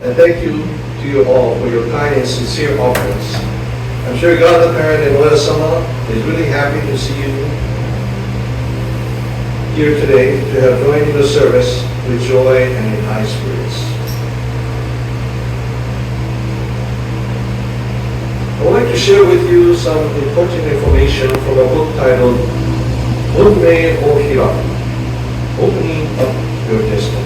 And thank you to you all for your kind and sincere offerings. I'm sure God the Parent and Loyal Sama is really happy to see you here today to have joined in the service with joy and in high spirits. I would like to share with you some important information from a book titled Unmei o Hira, Opening Up Your Destiny,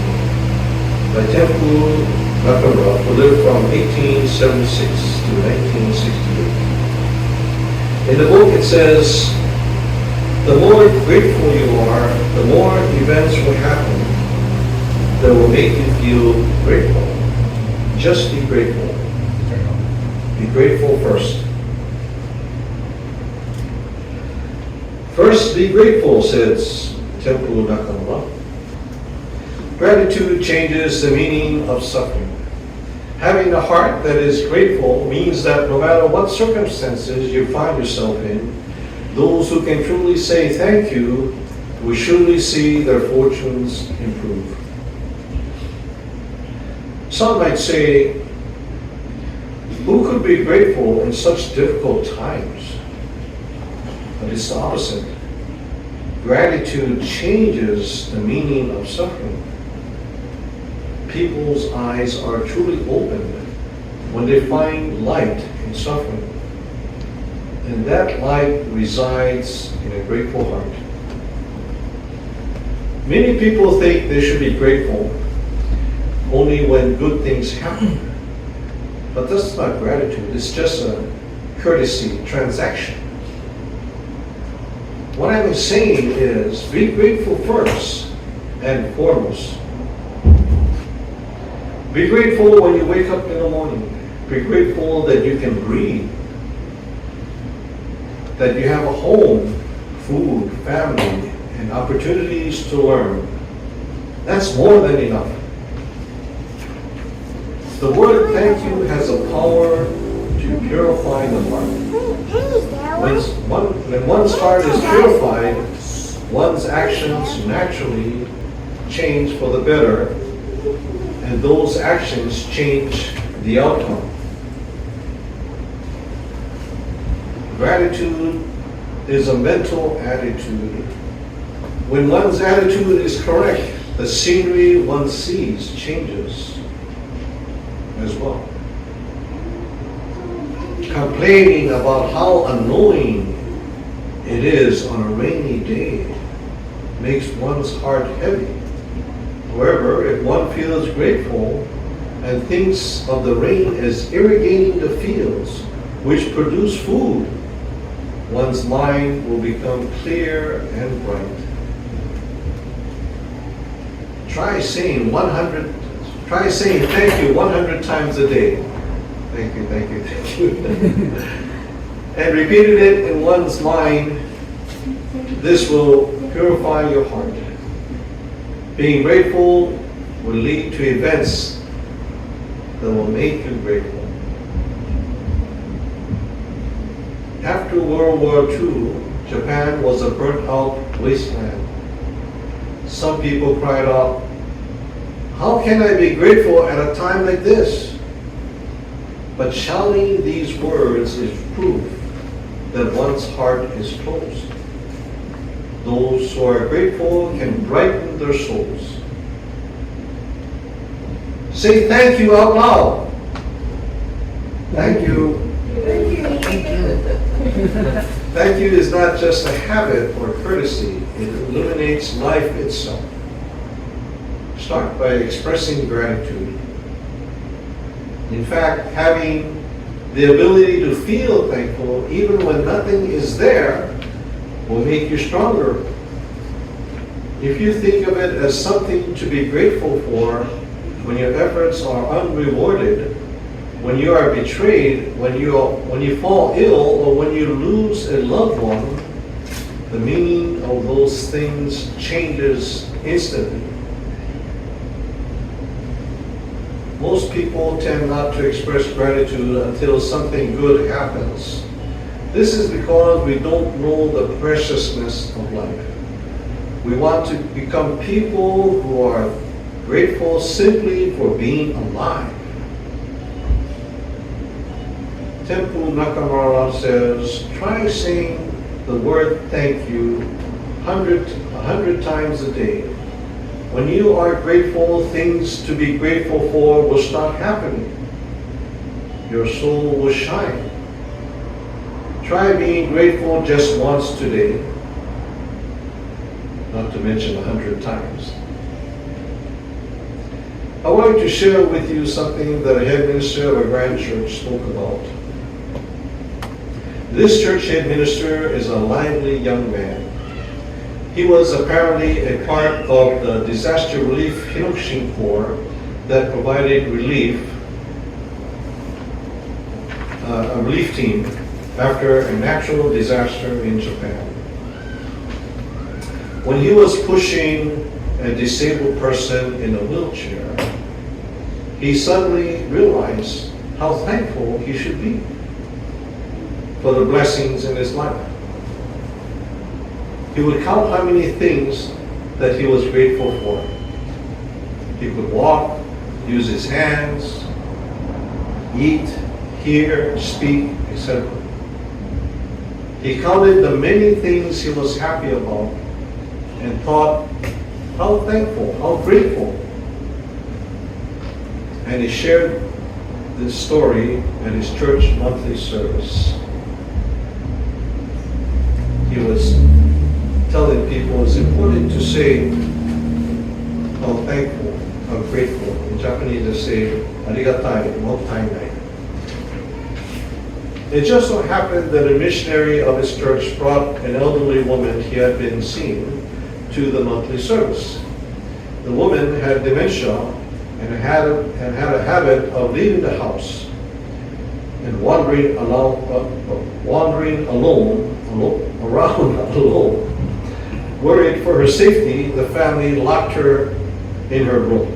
by Tenrikyo who lived from 1876 to 1968. In the book it says, the more grateful you are, the more events will happen that will make you feel grateful. Just be grateful. Be grateful first. First, be grateful, says Tenrikyo Nakamura. Gratitude changes the meaning of suffering. Having a heart that is grateful means that no matter what circumstances you find yourself in, those who can truly say thank you will surely see their fortunes improve. Some might say, who could be grateful in such difficult times? But it's the opposite. Gratitude changes the meaning of suffering. People's eyes are truly opened when they find light in suffering. And that light resides in a grateful heart. Many people think they should be grateful only when good things happen. But that's not gratitude, it's just a courtesy transaction. What I'm saying is, be grateful first and foremost. Be grateful when you wake up in the morning. Be grateful that you can breathe, that you have a home, food, family, and opportunities to learn. That's more than enough. The word thank you has a power to purify the heart. When one's heart is purified, one's actions naturally change for the better, and those actions change the outcome. Gratitude is a mental attitude. When one's attitude is correct, the scenery one sees changes as well. Complaining about how annoying it is on a rainy day makes one's heart heavy. However, if one feels grateful and thinks of the rain as irrigating the fields which produce food, one's mind will become clear and bright. Try saying thank you 100 times a day. Thank you, thank you, thank you. And repeating it in one's mind, this will purify your heart. Being grateful will lead to events that will make you grateful. After World War II, Japan was a burnt-out wasteland. Some people cried out, "How can I be grateful at a time like this?" But shouting these words is proof that one's heart is closed. Those who are grateful can brighten their souls. Say thank you out loud. Thank you. Thank you is not just a habit or courtesy, it illuminates life itself. Start by expressing gratitude. In fact, having the ability to feel thankful even when nothing is there will make you stronger. If you think of it as something to be grateful for, when your efforts are unrewarded, when you are betrayed, when you fall ill, or when you lose a loved one, the meaning of those things changes instantly. Most people tend not to express gratitude until something good happens. This is because we don't know the preciousness of life. We want to become people who are grateful simply for being alive. Temple Nakamura says, try saying the word thank you 100 times a day. When you are grateful, things to be grateful for will start happening. Your soul will shine. Try being grateful just once today, not to mention 100 times. I wanted to share with you something that a head minister of a grand church spoke about. This church head minister is a lively young man. He was apparently a part of the disaster relief Hinoshin Corps that provided relief, a relief team after a natural disaster in Japan. When he was pushing a disabled person in a wheelchair, he suddenly realized how thankful he should be for the blessings in his life. He would count how many things that he was grateful for. He could walk, use his hands, eat, hear, speak, etc. He counted the many things he was happy about and thought how thankful, how grateful. And he shared this story at his church monthly service. He was telling people it's important to say how thankful, how grateful. In Japanese they say, arigatai, mottainai. It just so happened that a missionary of his church brought an elderly woman he had been seeing to the monthly service. The woman had dementia and had a habit of leaving the house and wandering around alone. Worried for her safety, the family locked her in her room.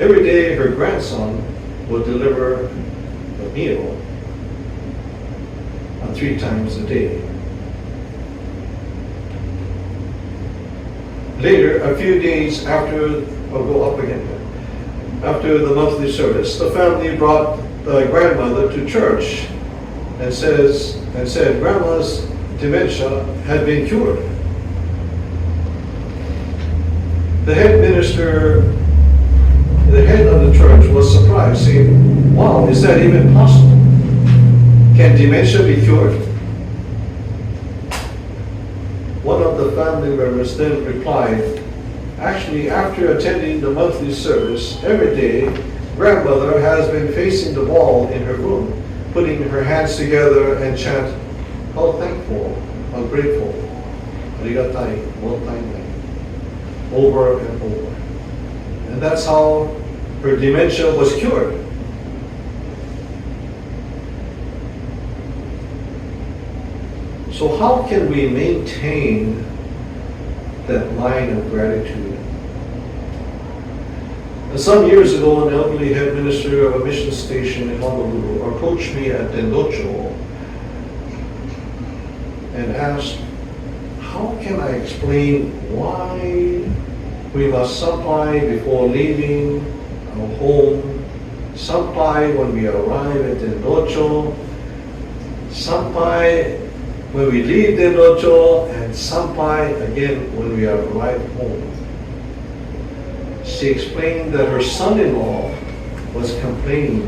Every day, her grandson would deliver a meal 3 times a day. Later, a few days after the monthly service, the family brought the grandmother to church and said grandma's dementia had been cured. The head of the church was surprised, saying, "Wow, is that even possible? Can dementia be cured?" One of the family members then replied, "Actually, after attending the monthly service, every day, grandmother has been facing the wall in her room, putting her hands together and chant, how thankful, how grateful, arigatai, mottainai, over and over. And that's how her dementia was cured." So how can we maintain that line of gratitude? And some years ago, an elderly head minister of a mission station in Honolulu approached me at Tenrikyo and asked, how can I explain why we must sampai before leaving our home, sampai when we arrive at Tenrikyo, sampai when we leave Tenrikyo, and sampai again when we arrive home. She explained that her son-in-law was complaining,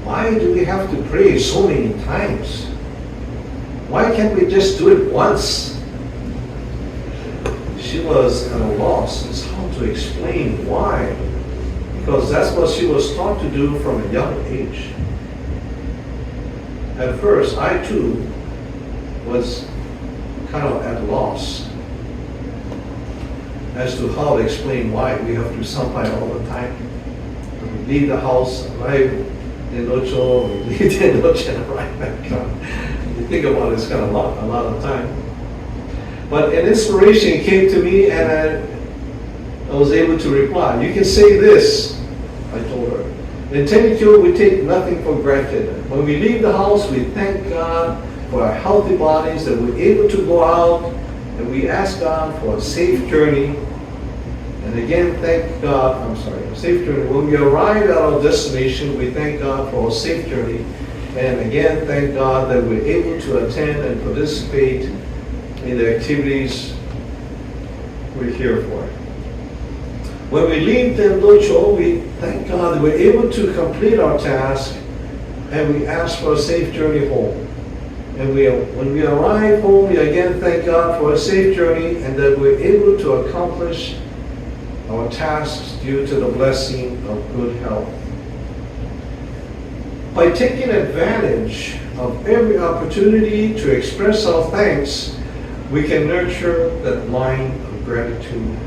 why do we have to pray so many times? Why can't we just do it once? She was at a loss as how to explain why, because that's what she was taught to do from a young age. At first, I too was kind of at loss as to how to explain why we have to sampai all the time. When we leave the house, arrive in Tenrikyo, we leave Tenrikyo and arrive back on. You think about it, it's kind of a lot of time. But an inspiration came to me and I was able to reply. You can say this, I told her. In Tenrikyo, we take nothing for granted. When we leave the house, we thank God for our healthy bodies, that we're able to go out, and we ask God for a safe journey. And again, thank God, safe journey. When we arrive at our destination, we thank God for a safe journey. And again, thank God that we're able to attend and participate in the activities we're here for. When we leave the dojo, we thank God that we're able to complete our task, and we ask for a safe journey home. And when we arrive home, we again thank God for a safe journey and that we're able to accomplish our tasks due to the blessing of good health. By taking advantage of every opportunity to express our thanks, we can nurture that mind of gratitude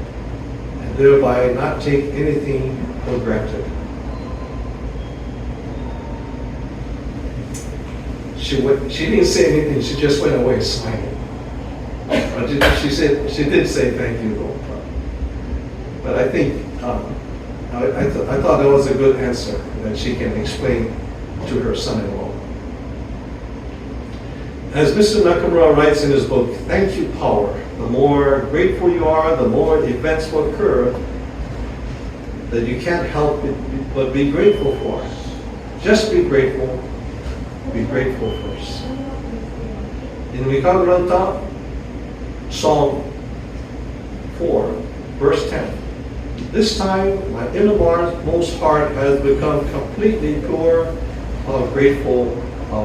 and thereby not take anything for granted. She didn't say anything, she just went away smiling. She did say thank you though. But I think, I thought that was a good answer that she can explain to her son-in-law. As Mr. Nakamura writes in his book, Thank You Power, the more grateful you are, the more events will occur that you can't help but be grateful for. Just be grateful first. In Vikagranta, Psalm 4, verse 10. This time, my innermost heart has become completely pure, how grateful I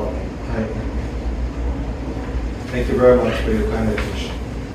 am. Thank you very much for your kind attention.